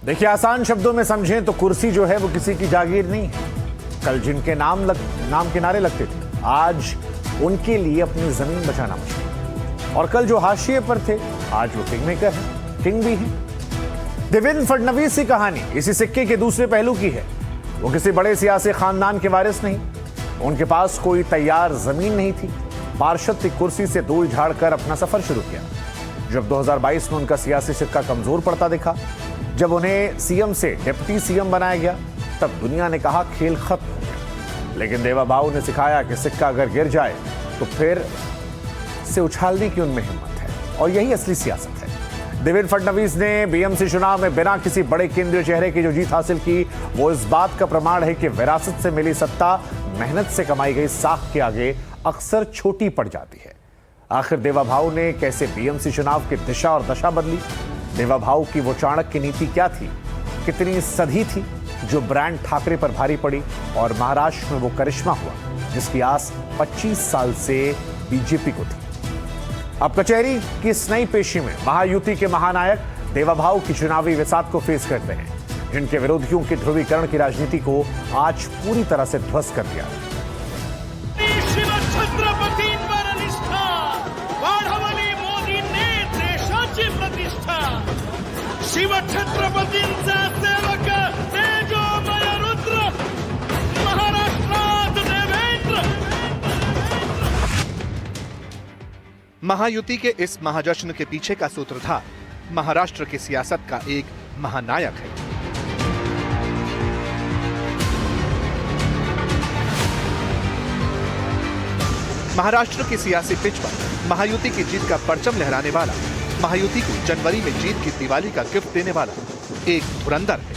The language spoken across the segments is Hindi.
देखिए, आसान शब्दों में समझें तो कुर्सी जो है वो किसी की जागीर नहीं है। कल जिनके नाम के नारे लगते थे, आज उनके लिए अपनी जमीन बचाना मुश्किल। और कल जो हाशिए पर थे, आज वो किंग मेकर है, किंग भी है। देवेंद्र फडणवीस की कहानी इसी सिक्के के दूसरे पहलू की है। वो किसी बड़े सियासी खानदान के वारिस नहीं, उनके पास कोई तैयार जमीन नहीं थी। पार्षद की कुर्सी से धूल झाड़कर अपना सफर शुरू किया। जब 2022 में उनका सियासी सिक्का कमजोर पड़ता दिखा, जब उन्हें सीएम से डिप्टी सीएम बनाया गया, तब दुनिया ने कहा खेल खत्म हो गया। लेकिन देवाभाऊ ने सिखाया कि सिक्का अगर गिर जाए तो फिर से उछालने की उनमें हिम्मत है, और यही असली सियासत है। देवेंद्र फडणवीस ने बीएमसी चुनाव में बिना किसी बड़े केंद्रीय चेहरे की जो जीत हासिल की, वो इस बात का प्रमाण है कि विरासत से मिली सत्ता मेहनत से कमाई गई साख के आगे अक्सर छोटी पड़ जाती है। आखिर देवाभाऊ ने कैसे बीएमसी चुनाव की दिशा और दशा बदली? देवाभाऊ की वो चाणक्य नीति क्या थी? कितनी सधी थी जो ब्रांड ठाकरे पर भारी पड़ी? और महाराष्ट्र में वो करिश्मा हुआ जिसकी आस 25 साल से बीजेपी को थी। अब कचहरी की इस नई पेशी में महायुति के महानायक देवाभाऊ की चुनावी विसात को फेस करते हैं, जिनके विरोधियों की ध्रुवीकरण की राजनीति को आज पूरी तरह से ध्वस्त कर दिया। शिवछत्रपतींचा सेवक तेजोमय रुद्र महाराष्ट्रात देवेंद्र। महायुति के इस महाजश्न के पीछे का सूत्रधार महाराष्ट्र की सियासत का एक महानायक है। महाराष्ट्र की सियासी पिच पर महायुति की जीत का परचम लहराने वाला, महायुति को जनवरी में जीत की दिवाली का गिफ्ट देने वाला एक धुरंधर है।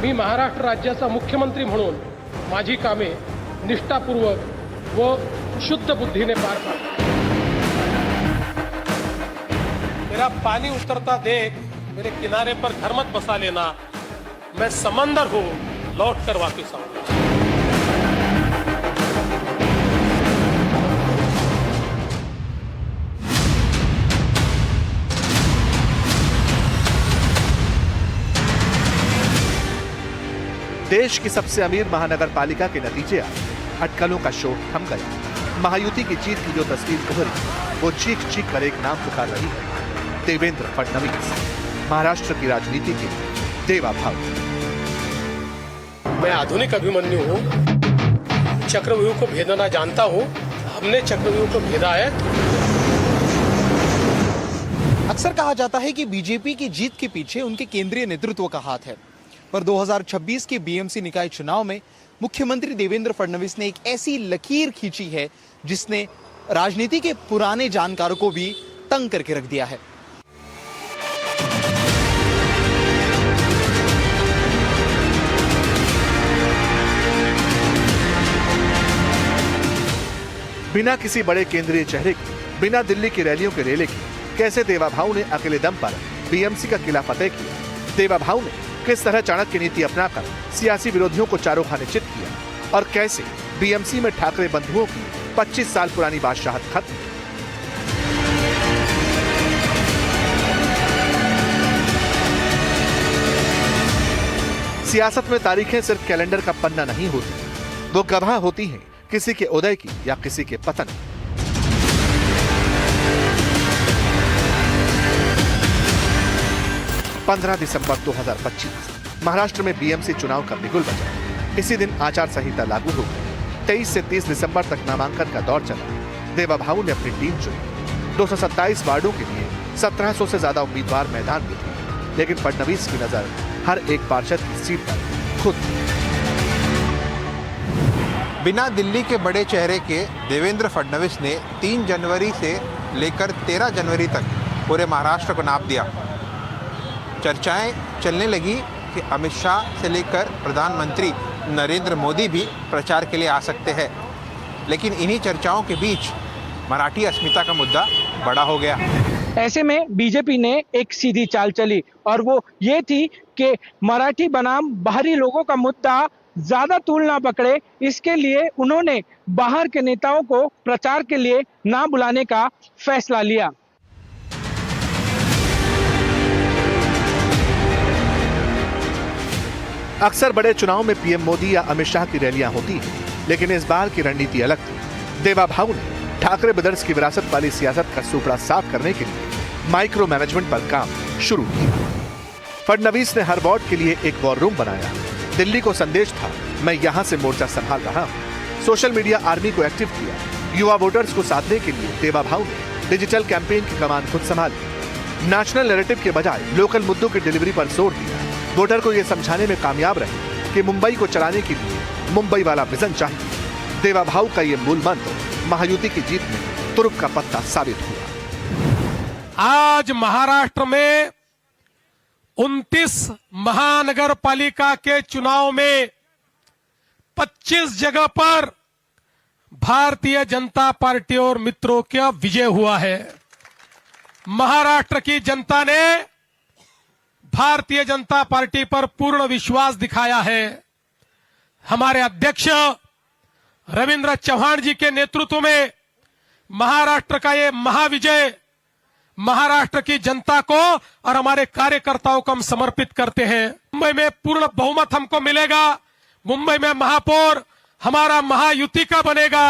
मी महाराष्ट्र राज्याचा मुख्यमंत्री म्हणून माझी कामे निष्ठापूर्वक व शुद्ध बुद्धीने पार पाडतो। मेरा पानी उतरता देख मेरे किनारे पर घर मत बसा लेना, मैं समंदर हूँ लौट कर वापिस आऊंगा। देश की सबसे अमीर महानगर पालिका के नतीजे आए, अटकलों का शोर थम गया। महायुति की जीत की जो तस्वीर उभरी, वो चीख चीख कर एक नाम पुकार रही है, देवेंद्र फडणवीस, महाराष्ट्र की राजनीति के देवाभाऊ। मैं आधुनिक अभिमन्यु हूँ, चक्रव्यूह को भेदना जानता हूँ। हमने चक्रव्यूह को भेदा है। अक्सर कहा जाता है कि बीजेपी की जीत के पीछे उनके केंद्रीय नेतृत्व का हाथ है, पर 2026 के बीएमसी निकाय चुनाव में मुख्यमंत्री देवेंद्र फडणवीस ने एक ऐसी लकीर खींची है जिसने राजनीति के पुराने जानकारों को भी तंग करके रख दिया है। बिना किसी बड़े केंद्रीय चेहरे के, बिना दिल्ली की रैलियों के रेले की, कैसे देवाभाऊ ने अकेले दम पर बीएमसी का किला फतेह किया? देवाभाऊ ने किस तरह चाणक्य नीति अपनाकर सियासी विरोधियों को चारों खाने चित किया? और कैसे बीएमसी में ठाकरे बंधुओं की 25 साल पुरानी बादशाहत खत्म? सियासत में तारीखें सिर्फ कैलेंडर का पन्ना नहीं होती, वो गवाह होती हैं किसी के उदय की या किसी के पतन की। 15 दिसंबर 2025 महाराष्ट्र में बीएमसी चुनाव का बिगुल बजा। इसी दिन आचार संहिता लागू हो गई। 23 से 30 दिसंबर तक नामांकन का दौर चला। देवाभाऊ ने अपनी टीम चुनी। 227 वार्डों के लिए 1700 से ज्यादा उम्मीदवार मैदान में थे, लेकिन फडणवीस की नजर हर एक पार्षद की सीट पर खुद। बिना दिल्ली के बड़े चेहरे के देवेंद्र फडणवीस ने 3 जनवरी से लेकर 13 जनवरी तक पूरे महाराष्ट्र को नाप दिया। चर्चाएं चलने लगी कि अमित शाह से लेकर प्रधानमंत्री नरेंद्र मोदी भी प्रचार के लिए आ सकते हैं, लेकिन इन्हीं चर्चाओं के बीच मराठी अस्मिता का मुद्दा बड़ा हो गया। ऐसे में बीजेपी ने एक सीधी चाल चली, और वो ये थी कि मराठी बनाम बाहरी लोगों का मुद्दा ज्यादा तूल ना पकड़े, इसके लिए उन्होंने बाहर के नेताओं को प्रचार के लिए ना बुलाने का फैसला लिया। अक्सर बड़े चुनाव में पीएम मोदी या अमित शाह की रैलियां होती हैं, लेकिन इस बार की रणनीति अलग थी। देवा भाऊ ने ठाकरे ब्रदर्स की विरासत वाली सियासत का सुपड़ा साफ करने के लिए माइक्रो मैनेजमेंट पर काम शुरू किया। फडणवीस ने हर वार्ड के लिए एक वॉर रूम बनाया। दिल्ली को संदेश था, मैं यहां से मोर्चा संभाल रहा हूं। सोशल मीडिया आर्मी को एक्टिव किया। युवा वोटर्स को साधने के लिए देवा भाऊ ने डिजिटल कैंपेन की कमान खुद संभाली। नेशनल नैरेटिव के बजाय लोकल मुद्दों की डिलीवरी पर जोर दिया। वोटर को यह समझाने में कामयाब रहे कि मुंबई को चलाने के लिए मुंबई वाला विजन चाहिए। देवा भाऊ का यह मूल मंत्र महायुति की जीत में तुरुप का पत्ता साबित हुआ। आज महाराष्ट्र में 29 महानगर पालिका के चुनाव में 25 जगह पर भारतीय जनता पार्टी और मित्रों का विजय हुआ है। महाराष्ट्र की जनता ने भारतीय जनता पार्टी पर पूर्ण विश्वास दिखाया है। हमारे अध्यक्ष रविंद्र चौहान जी के नेतृत्व में महाराष्ट्र का ये महाविजय महाराष्ट्र की जनता को और हमारे कार्यकर्ताओं को हम समर्पित करते हैं। मुंबई में पूर्ण बहुमत हमको मिलेगा। मुंबई में महापौर हमारा महायुति का बनेगा।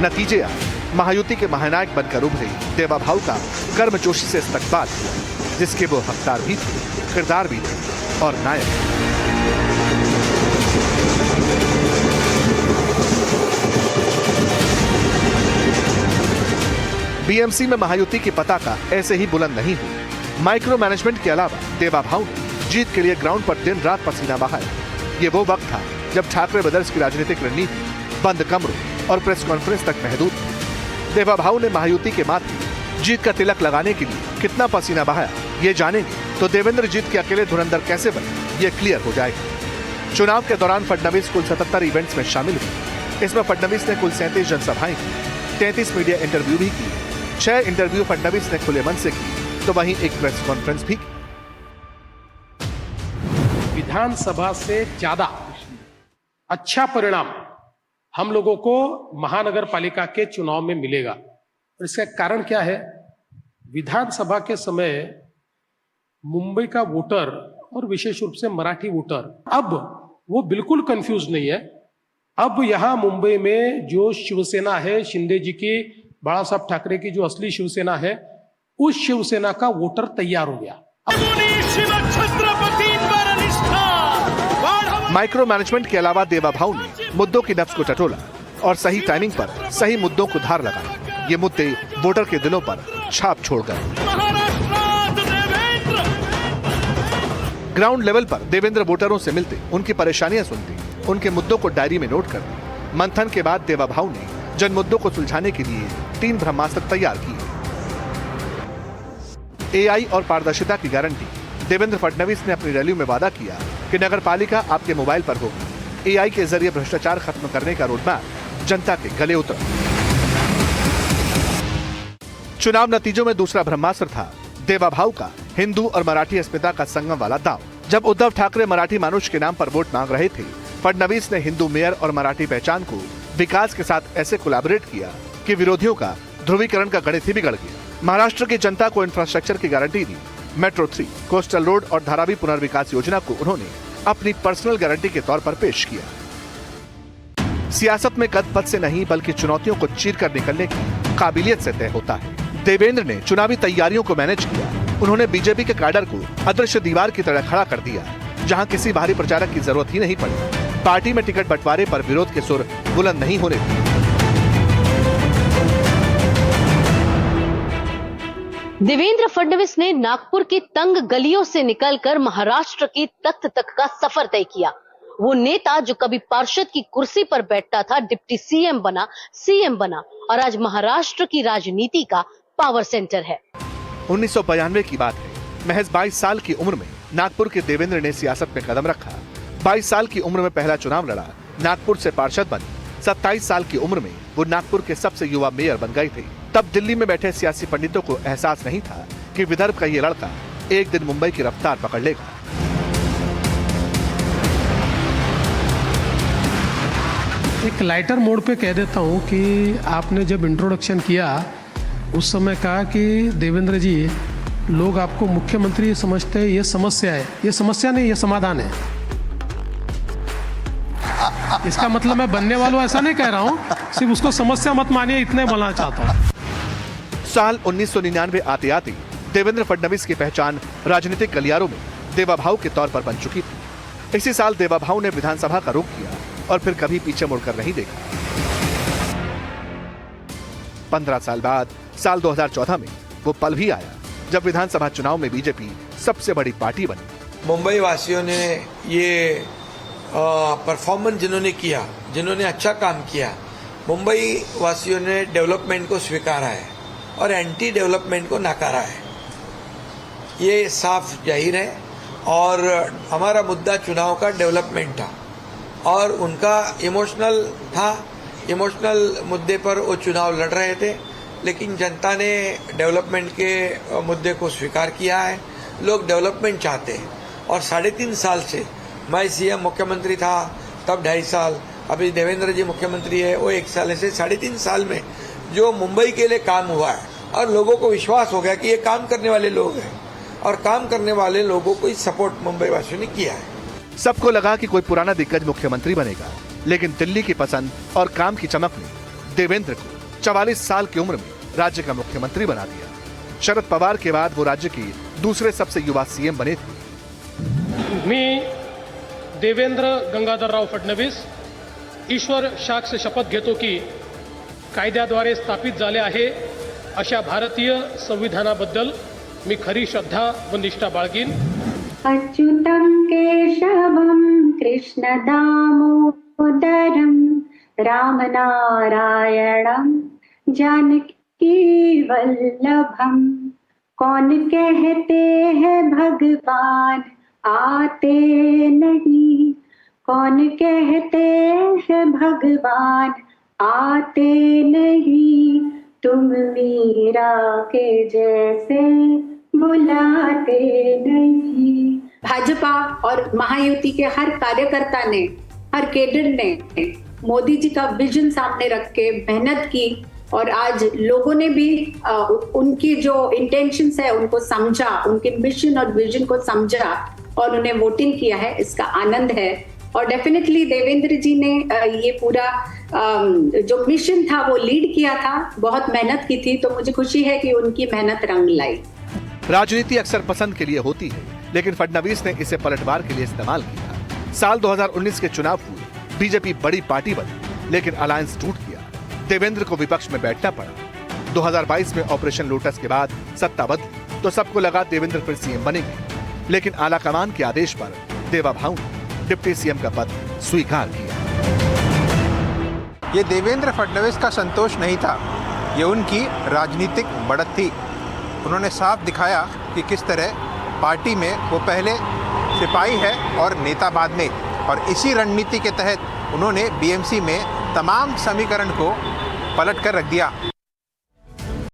नतीजे आए, महायुति के महानायक बनकर उभरे देवा भाऊ का गर्मजोशी से इस्तकबाल हुआ, जिसके वो हकदार भी थे, किरदार भी थे और नायक। बीएमसी में महायुति की पताका ऐसे ही बुलंद नहीं हुई। माइक्रो मैनेजमेंट के अलावा देवा भाऊ ने जीत के लिए ग्राउंड पर दिन रात पसीना बहाया। ये वो वक्त था जब ठाकरे ब्रदर्स की राजनीतिक रणनीति बंद कमरों और प्रेस कॉन्फ्रेंस तक महदूद थी। देवा भाऊ ने महायुति के माथे जीत का तिलक लगाने के लिए कितना पसीना बहाया, ये जानेंगे तो देवेंद्र जीत के अकेले धुरंधर कैसे बने, ये क्लियर हो जाएगा। चुनाव के दौरान फडणवीस कुल 77 इवेंट्स में शामिल हुए। इसमें फडणवीस ने कुल 37 जनसभाएं की, 33 मीडिया इंटरव्यू भी की। 6 इंटरव्यू फडणवीस ने खुले मन से की, तो वहीं एक प्रेस कॉन्फ्रेंस भी की। विधानसभा से ज्यादा अच्छा परिणाम हम लोगों को महानगर पालिका के चुनाव में मिलेगा। और इसका कारण क्या है? विधानसभा के समय मुंबई का वोटर और विशेष रूप से मराठी वोटर अब वो बिल्कुल कंफ्यूज नहीं है। अब यहां मुंबई में जो शिवसेना है, शिंदे जी की, बाला साहब ठाकरे की जो असली शिवसेना है, उस शिवसेना का वोटर तैयार हो गया। माइक्रो मैनेजमेंट के अलावा देवा भाऊ ने मुद्दों की नब्ज को टटोला और सही टाइमिंग पर सही मुद्दों को धार लगाई। ये मुद्दे वोटर के दिलों पर छाप छोड़ गए। ग्राउंड लेवल पर देवेंद्र वोटरों से मिलते, उनकी परेशानियां सुनते, उनके मुद्दों को डायरी में नोट करते। मंथन के बाद देवा भाऊ ने जन मुद्दों को सुलझाने के लिए 3 ब्रह्मास्त्र तैयार किए। एआई और पारदर्शिता की गारंटी। देवेंद्र फडणवीस ने अपनी रैली में वादा किया कि नगर पालिका आपके मोबाइल पर होगी। एआई के जरिए भ्रष्टाचार खत्म करने का रोडमैप जनता के गले उतरा। चुनाव नतीजों में दूसरा ब्रह्मास्त्र था देवा भाऊ का हिंदू और मराठी अस्मिता का संगम वाला दांव। जब उद्धव ठाकरे मराठी मानुष के नाम पर वोट मांग रहे थे, फडणवीस ने हिंदू मेयर और मराठी पहचान को विकास के साथ ऐसे कोलैबोरेट किया कि विरोधियों का ध्रुवीकरण का गणित ही बिगड़ गया। महाराष्ट्र की जनता को इंफ्रास्ट्रक्चर की गारंटी दी। मेट्रो 3, कोस्टल रोड और धारावी पुनर्विकास योजना को उन्होंने अपनी पर्सनल गारंटी के तौर पर पेश किया। सियासत में कद पद से नहीं बल्कि चुनौतियों को चीर कर निकलने की काबिलियत से तय होता है। देवेंद्र ने चुनावी तैयारियों को मैनेज किया। उन्होंने बीजेपी के कैडर को अदृश्य दीवार की तरह खड़ा कर दिया, जहां किसी बाहरी प्रचारक की जरूरत ही नहीं पड़ी। पार्टी में टिकट बंटवारे पर विरोध के सुर बुलंद नहीं होने दिए। देवेंद्र फडणवीस ने नागपुर की तंग गलियों से निकलकर महाराष्ट्र की तख्त तक का सफर तय किया। वो नेता जो कभी पार्षद की कुर्सी पर बैठता था, डिप्टी सीएम बना, सीएम बना और आज महाराष्ट्र की राजनीति का पावर सेंटर है। 1992 की बात है। महज 22 साल की उम्र में नागपुर के देवेंद्र ने सियासत में कदम रखा। 22 साल की उम्र में पहला चुनाव लड़ा, नागपुर से पार्षद बने। 27 साल की उम्र में वो नागपुर के सबसे युवा मेयर बन गए थे। तब दिल्ली में बैठे सियासी पंडितों को एहसास नहीं था कि विदर्भ का ये लड़का एक दिन मुंबई की रफ्तार पकड़ लेगा। एक लाइटर मोड पे कह देता हूं कि आपने जब इंट्रोडक्शन किया उस समय कहा कि देवेंद्र जी लोग आपको मुख्यमंत्री समझते हैं, ये समस्या है। ये समस्या नहीं, ये समाधान है। इसका मतलब मैं बनने वालों ऐसा नहीं कह रहा हूं, सिर्फ उसको समस्या मत मानिए, इतने बोलना चाहता हूं। साल 1999 आते आते देवेंद्र फडणवीस की पहचान राजनीतिक गलियारों में देवाभाऊ के तौर पर बन चुकी थी। इसी साल देवाभाऊ ने विधानसभा का रुख किया और फिर कभी पीछे मुड़कर नहीं देखा। 15 साल बाद साल 2014 में वो पल भी आया जब विधानसभा चुनाव में बीजेपी सबसे बड़ी पार्टी बनी। मुंबई वासियों ने ये परफॉर्मेंस जिन्होंने अच्छा काम किया, मुंबई वासियों ने डेवलपमेंट को स्वीकारा है और एंटी डेवलपमेंट को नकारा है। ये साफ जाहिर है। और हमारा मुद्दा चुनाव का डेवलपमेंट था और उनका इमोशनल मुद्दे पर वो चुनाव लड़ रहे थे, लेकिन जनता ने डेवलपमेंट के मुद्दे को स्वीकार किया है। लोग डेवलपमेंट चाहते हैं और 3.5 साल से मैं सीएम मुख्यमंत्री था तब 2.5 साल, अभी देवेंद्र जी मुख्यमंत्री है वो 1 साल से 3.5 साल में जो मुंबई के लिए काम हुआ है और लोगों को विश्वास हो गया कि ये काम करने वाले लोग हैं और काम करने वाले लोगों को सपोर्ट मुंबई वासियों ने किया है। सबको लगा कि कोई पुराना दिग्गज मुख्यमंत्री बनेगा, लेकिन दिल्ली की पसंद और काम की चमक ने देवेंद्र को 44 साल की उम्र में राज्य का मुख्यमंत्री बना दिया। शरद पवार के बाद वो राज्य के दूसरे सबसे युवा सीएम बने थे। मी देवेंद्र गंगाधरराव फडणवीस ईश्वर साक्ष शपथ घेतो की कायद्याद्वारे स्थापित झाले आहे अशा भारतीय संविधानाबद्दल मी खरी श्रद्धा व निष्ठा बाळगीन। अच्युतं केशवं कृष्ण दामोदरं रामनारायणं जानकी वल्लभं। कौन कहते हैं भगवान आते नहीं, कौन कहते हैं भगवान आते नहीं, तुम मीरा के जैसे बुलाते नहीं। भाजपा और महायुति के हर कार्यकर्ता ने, हर केडर ने मोदी जी का विजन सामने रख के मेहनत की और आज लोगों ने भी उनकी जो इंटेंशंस है उनको समझा, उनके मिशन और विजन को समझा और उन्हें वोटिंग किया है। इसका आनंद है और डेफिनेटली देवेंद्र जी ने ये पूरा जो मिशन था वो लीड किया था, बहुत मेहनत की थी, तो मुझे खुशी है कि उनकी मेहनत रंग लाई। राजनीति अक्सर पसंद के लिए होती है, लेकिन फडणवीस ने इसे पलटवार के लिए इस्तेमाल किया। साल 2019 के चुनाव हुए, बीजेपी बड़ी पार्टी बनी, लेकिन अलायंस टूट गया। देवेंद्र को विपक्ष में बैठना पड़ा। 2022 में ऑपरेशन लोटस के बाद सत्ता बदली तो सबको लगा देवेंद्र फिर सीएम बनेंगे, लेकिन आलाकमान के आदेश पर देवाभाऊ ने डिप्टी सीएम का पद स्वीकार किया। ये देवेंद्र फडणवीस का संतोष नहीं था, ये उनकी राजनीतिक बढ़त थी। उन्होंने साफ दिखाया कि किस तरह पार्टी में वो पहले सिपाही है और नेता बाद में, और इसी रणनीति के तहत उन्होंने बीएमसी में तमाम समीकरण को पलट कर रख दिया।